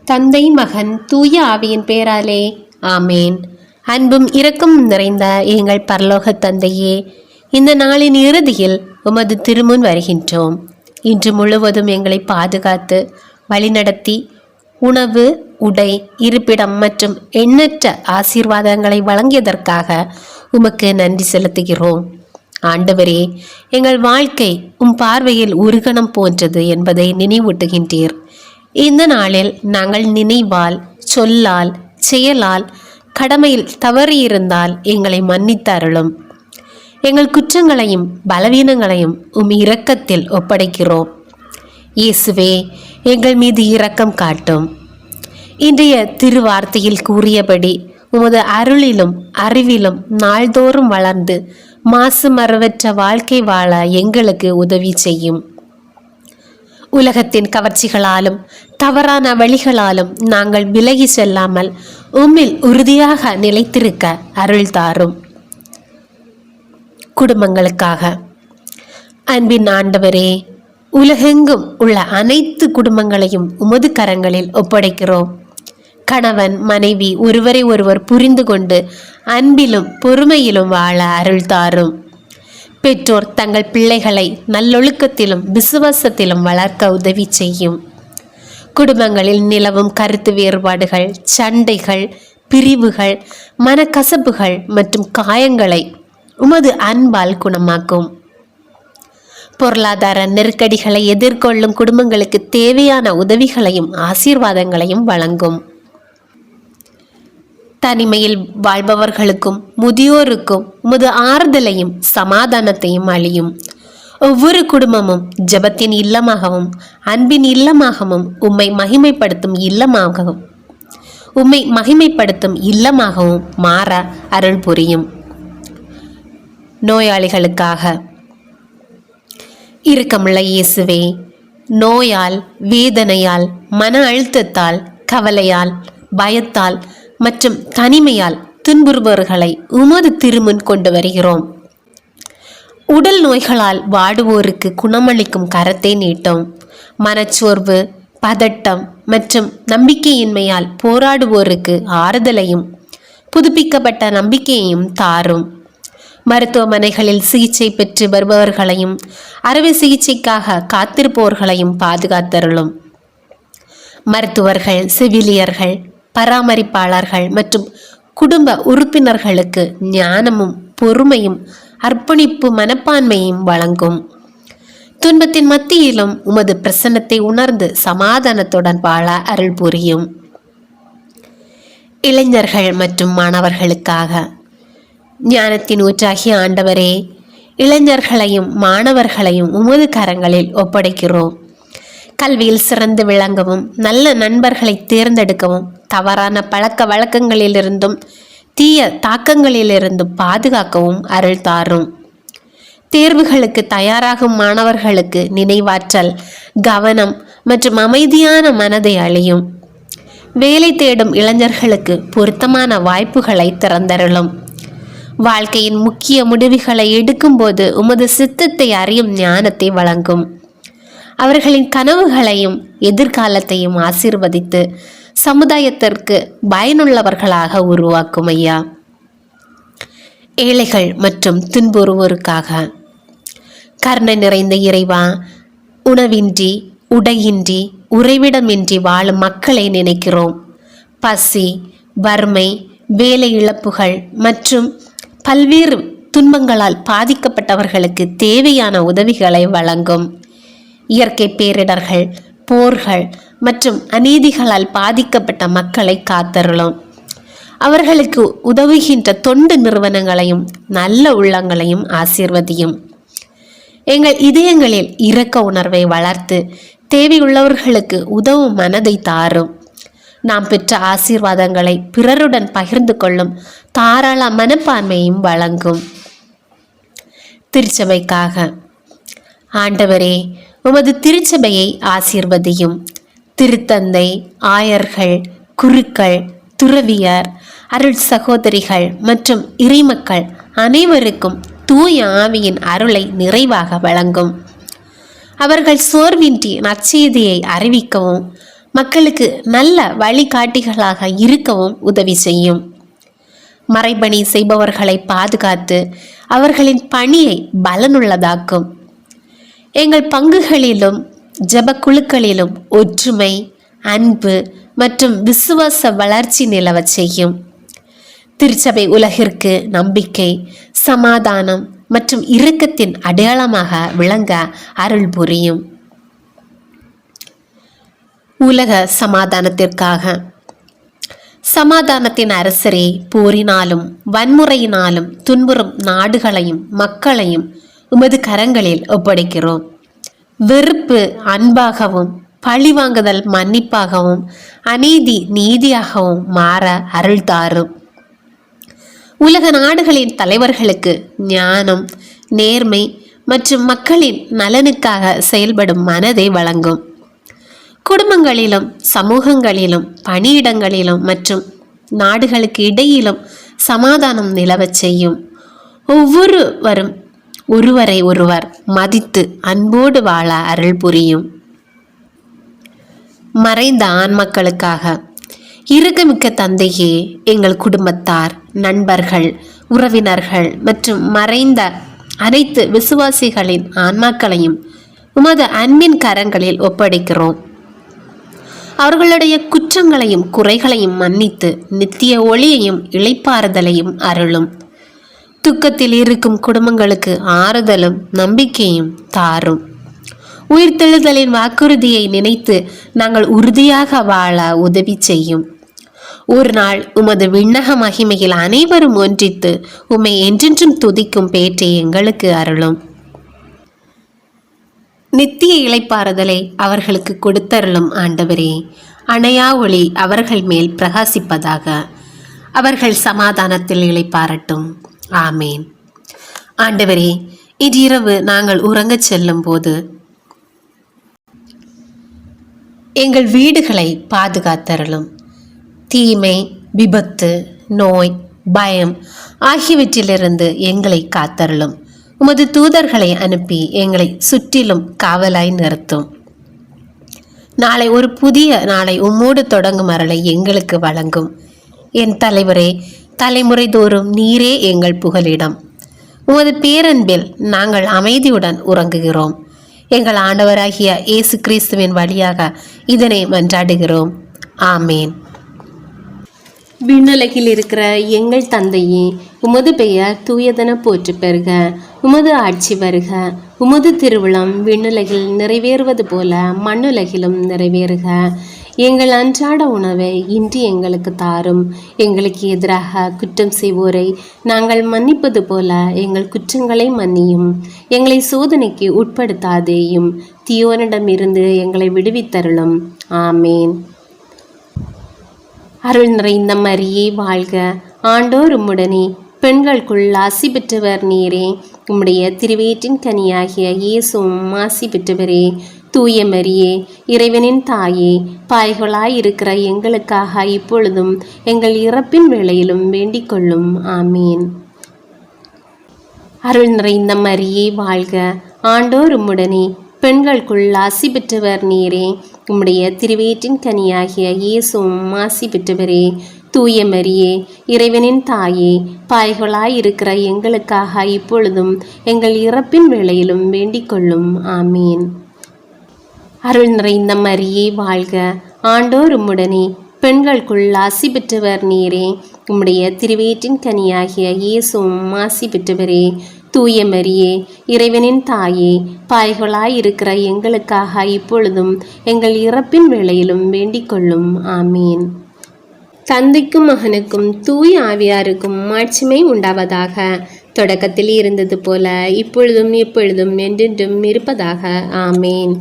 தந்தை, மகன், தூய ஆவியின் பேராலே ஆமேன். அன்பும் இரக்கம் நிறைந்த எங்கள் பரலோக தந்தையே, இந்த நாளின் இறுதியில் உமது திருமுன் வருகின்றோம். இன்று முழுவதும் எங்களை பாதுகாத்து வழிநடத்தி உணவு, உடை, இருப்பிடம் மற்றும் எண்ணற்ற ஆசீர்வாதங்களை வழங்கியதற்காக உமக்கு நன்றி செலுத்துகிறோம். ஆண்டவரே, எங்கள் வாழ்க்கை பார்வையில் உருகணம் போன்றது என்பதை நினைவூட்டுகின்றீர். இந்த நாளில் நாங்கள் நினைவால், சொல்லால், செயலால், கடமையில் தவறியிருந்தால் எங்களை மன்னித்தருளும். எங்கள் குற்றங்களையும் பலவீனங்களையும் இரக்கத்தில் ஒப்படைக்கிறோம். இயேசுவே, எங்கள் மீது இரக்கம் காட்டும். இன்றைய திருவார்த்தையில் கூறியபடி உமது அருளிலும் அறிவிலும் நாள்தோறும் வளர்ந்து மாசு மறவற்ற வாழ்க்கை வாழ எங்களுக்கு உதவி செய்யும். உலகத்தின் கவர்ச்சிகளாலும் தவறான வழிகளாலும் நாங்கள் விலகி செல்லாமல் உம்மில் உறுதியாக நிலைத்திருக்க அருள் தாரும். குடும்பங்களுக்காக அன்பின் ஆண்டவரே, உலகெங்கும் உள்ள அனைத்து குடும்பங்களையும் உமது கரங்களில் ஒப்படைக்கிறோம். கணவன் மனைவி ஒருவரை ஒருவர் புரிந்து கொண்டு அன்பிலும் பொறுமையிலும் வாழ அருள் தாரும். பெற்றோர் தங்கள் பிள்ளைகளை நல்லொழுக்கத்திலும் விசுவாசத்திலும் வளர்க்க உதவி செய்யும். குடும்பங்களில் நிலவும் கருத்து வேறுபாடுகள், சண்டைகள், பிரிவுகள், மனக்கசப்புகள் மற்றும் காயங்களை உமது அன்பால் குணமாக்கும். பொருளாதார நெருக்கடிகளை எதிர்கொள்ளும் குடும்பங்களுக்கு தேவையான உதவிகளையும் ஆசீர்வாதங்களையும் வழங்கும். தனிமையில் வாழ்பவர்களுக்கும் முதியோருக்கும் உமது ஆறுதலையும் சமாதானத்தையும் அளியும். ஒவ்வொரு குடும்பமும் ஜெபத்தின் இல்லமாகவும் அன்பின் இல்லமாகவும் உம்மை மகிமைப்படுத்தும் இல்லமாகவும் மாற அருள் புரியும். நோயாளிகளுக்காக இரக்கமுள்ள இயேசுவே, நோயால், வேதனையால், மன அழுத்தத்தால், கவலையால், பயத்தால் மற்றும் தனிமையால் துன்புறுபவர்களை உமது திருமுன் கொண்டு வருகிறோம். உடல் நோய்களால் வாடுவோருக்கு குணமளிக்கும் கரத்தை நீட்டும். மனச்சோர்வு, பதட்டம் மற்றும் நம்பிக்கையின்மையால் போராடுவோருக்கு ஆறுதலையும் புதுப்பிக்கப்பட்ட நம்பிக்கையையும் தாரும். மருத்துவமனைகளில் சிகிச்சை பெற்று வருபவர்களையும் அறுவை சிகிச்சைக்காக காத்திருப்பவர்களையும் பாதுகாத்தருளும். மருத்துவர்கள், செவிலியர்கள், பராமரிப்பாளர்கள் மற்றும் குடும்ப உறுப்பினர்களுக்கு ஞானமும் பொறுமையும் அர்ப்பணிப்பு மனப்பான்மையும் வழங்கும். துன்பத்தின் மத்தியிலும் உமது பிரசன்னத்தை உணர்ந்து சமாதானத்துடன் வாழ அருள் புரியும். இளைஞர்கள் மற்றும் மாணவர்களுக்காக ஞானத்தின் ஊற்றாகிய ஆண்டவரே, இளைஞர்களையும் மாணவர்களையும் உமது கரங்களில் ஒப்படைக்கிறோம். கல்வியில் சிறந்து விளங்கவும், நல்ல நண்பர்களை தேர்ந்தெடுக்கவும், தவறான பழக்க வழக்கங்களிலிருந்தும் தீய தாக்கங்களிலிருந்தும் பாதுகாக்கவும் அருள் தாரும். தேர்வுகளுக்கு தயாராகும் மாணவர்களுக்கு நினைவாற்றல், கவனம் மற்றும் அமைதியான மனதை அளியும். வேலை தேடும் இளைஞர்களுக்கு பொருத்தமான வாய்ப்புகளை திறந்தருளும். வாழ்க்கையின் முக்கிய முடிவுகளை எடுக்கும்போது உமது சித்தத்தை அறியும் ஞானத்தை வழங்கும். அவர்களின் கனவுகளையும் எதிர்காலத்தையும் ஆசீர்வதித்து சமுதாயத்திற்கு பயனுள்ளவர்களாக உருவாக்கும் ஐயா. ஏழைகள் மற்றும் துன்புறுவோருக்காக கருணை நிறைந்த இறைவா, உணவின்றி, உடையின்றி, உறைவிடமின்றி வாழும் மக்களை நினைக்கிறோம். பசி, வறுமை, வேலை இழப்புகள் மற்றும் பல்வேறு துன்பங்களால் பாதிக்கப்பட்டவர்களுக்கு தேவையான உதவிகளை வழங்கும். இயற்கை பேரிடர்கள், போர்கள் மற்றும் அநீதிகளால் பாதிக்கப்பட்ட மக்களை காத்தருளும். அவர்களுக்கு உதவுகின்ற தொண்டு நிறுவனங்களையும் நல்ல உள்ளங்களையும் ஆசீர்வதியும். எங்கள் இதயங்களில் இரக்க உணர்வை வளர்த்து தேவையுள்ளவர்களுக்கு உதவும் மனதை தாரும். நாம் பெற்ற ஆசீர்வாதங்களை பிறருடன் பகிர்ந்து கொள்ளும் தாராள மனப்பான்மையும் வழங்கும். திருச்சபைக்காக ஆண்டவரே, உமது திருச்சபையை ஆசீர்வதியும். திருத்தந்தை, ஆயர்கள், குருக்கள், துறவியர், அருள் சகோதரிகள் மற்றும் இறைமக்கள் அனைவருக்கும் தூய ஆவியின் அருளை நிறைவாக வழங்கும். அவர்கள் சோர்வின்றி நற்செய்தியை அறிவிக்கவும், மக்களுக்கு நல்ல வழிகாட்டிகளாக இருக்கவும் உதவி செய்யும். மறைபணி செய்பவர்களை பாதுகாத்து அவர்களின் பணியை பலனுள்ளதாக்கும். எங்கள் பங்குகளிலும் ஜெபக்குழுக்களிலும் ஒற்றுமை, அன்பு மற்றும் விசுவாச வளர்ச்சி நிலவச் செய்யும். திருச்சபை உலகிற்கு நம்பிக்கை, சமாதானம் மற்றும் இரக்கத்தின் அடையாளமாக விளங்க அருள் புரியும். உலக சமாதானத்திற்காக. சமாதானத்தின் அரசரே, போரினாலும் வன்முறையினாலும் துன்புறும் நாடுகளையும் மக்களையும் உமது கரங்களில் ஒப்படைக்கிறோம். வெறுப்பு அன்பாகவும், பழிவாங்குதல் மன்னிப்பாகவும், அநீதி நீதியாகவும் மாற அருள் தாரும். உலக நாடுகளின் தலைவர்களுக்கு ஞானம், நேர்மை மற்றும் மக்களின் நலனுக்காக செயல்படும் மனதை வழங்கும். குடும்பங்களிலும் சமூகங்களிலும் பணியிடங்களிலும் மற்றும் நாடுகளுக்கு இடையிலும் சமாதானம் நிலவச் செய்யும். ஒவ்வொருவரும் ஒருவரை ஒருவர் மதித்து அன்போடு வாழ அருள் புரியும். மறைந்த ஆண்மக்களுக்காக. இரக்கமிக்க தந்தையே, எங்கள் குடும்பத்தார், நண்பர்கள், உறவினர்கள் மற்றும் மறைந்த அனைத்து விசுவாசிகளின் ஆன்மாக்களையும் உமது அன்பின் கரங்களில் ஒப்படைக்கிறோம். அவர்களுடைய குற்றங்களையும் குறைகளையும் மன்னித்து நித்திய ஒளியையும் இளைப்பாறுதலையும் அருளும். துக்கத்தில் இருக்கும் குடும்பங்களுக்கு ஆறுதலும் நம்பிக்கையும் தாரும். உயிர்த்தெழுதலின் வாக்குறுதியை நினைத்து நாங்கள் உறுதியாக வாழ உதவி செய்யும். ஒரு நாள் உமது விண்ணக மகிமையில் அனைவரும் ஒன்றித்து உம்மை என்றென்றும் துதிக்கும் பேற்றை எங்களுக்கு அருளும். நித்திய இளைப்பாறுதலை அவர்களுக்கு கொடுத்தருளும் ஆண்டவரே. அணையா ஒளி அவர்கள் மேல் பிரகாசிப்பதாக. அவர்கள் சமாதானத்தில் இளைப்பாறட்டும். ஆமேன். ஆண்டவரே, இன்றிரவு நாங்கள் உறங்கச் செல்லும் போது எங்கள் வீடுகளை பாதுகாத்தருளும். தீமை, விபத்து, நோய், பயம் ஆகியவற்றிலிருந்து எங்களை காத்தருளும். உமது தூதர்களை அனுப்பி எங்களை சுற்றிலும் காவலாய் நிறுத்தும். நாளை ஒரு புதிய நாளை உம்மோடு தொடங்கும் அருளை எங்களுக்கு வழங்கும். என் தலைவரே, தலைமுறை தோறும் நீரே எங்கள் புகலிடம். உமது பேரன்பில் நாங்கள் அமைதியுடன் உறங்குகிறோம். எங்கள் ஆண்டவராகிய இயேசு கிறிஸ்துவின் வழியாக இதனை மன்றாடுகிறோம். ஆமேன். விண்ணுலகில் இருக்கிற எங்கள் தந்தையே, உமது பெயர் தூயதென போற்று பெறுக. உமது ஆட்சி வருக. உமது திருவிழம் விண்ணுலகில் நிறைவேறுவது போல மண்ணுலகிலும் நிறைவேறுக. எங்கள் அன்றாட உணவை இன்று எங்களுக்கு தாரும். எங்களுக்கு எதிராக குற்றம் செய்வோரை நாங்கள் மன்னிப்பது போல எங்கள் குற்றங்களை மன்னியும். எங்களை சோதனைக்கு உட்படுத்தாதேயும், தீயோனிடமிருந்து எங்களை விடுவித்தருளும். ஆமேன். அருள் நிறைந்த மரியே வாழ்க. ஆண்டோர் உம்முடனே, பெண்களுக்குள் ஆசி பெற்றவர் நீரே. உம்முடைய திருவயிற்றின் கனியாகிய இயேசுவும் ஆசி பெற்றவரே. தூய மரியே, இறைவனின் தாயே, பாய்களாயிருக்கிற எங்களுக்காக இப்பொழுதும் எங்கள் இறப்பின் வேளையிலும் வேண்டிக் கொள்ளும். ஆமீன். அருள் நிறைந்த மரியே வாழ்க. ஆண்டோர் உம்முடனே, பெண்களுக்குள் ஆசி பெற்றவர் நீரே. உம்முடைய திருவயிற்றின் கனியாகிய இயேசுவும் ஆசி பெற்றவரே. தூய மரியே, இறைவனின் தாயே, பாய்களாயிருக்கிற எங்களுக்காக இப்பொழுதும் எங்கள் இறப்பின் வேளையிலும் வேண்டிக் கொள்ளும். ஆமீன். அருள் நிறைந்த மரியே வாழ்க. ஆண்டோர் உம்முடனே, பெண்களுக்குள் ஆசி பெற்றவர் நீரே. உம்முடைய திருவயிற்றின் கனியாகிய இயேசுவும் ஆசி பெற்றவரே. தூய மரியே, இறைவனின் தாயே, பாய்களாயிருக்கிற எங்களுக்காக இப்பொழுதும் எங்கள் இறப்பின் வேளையிலும் வேண்டிக் கொள்ளும். ஆமீன். தந்தைக்கும் மகனுக்கும் தூய ஆவியாருக்கும் மாட்சிமை உண்டாவதாக. தொடக்கத்தில் இருந்தது போல இப்பொழுதும் எப்பொழுதும் என்றென்றும் இருப்பதாக. ஆமேன்.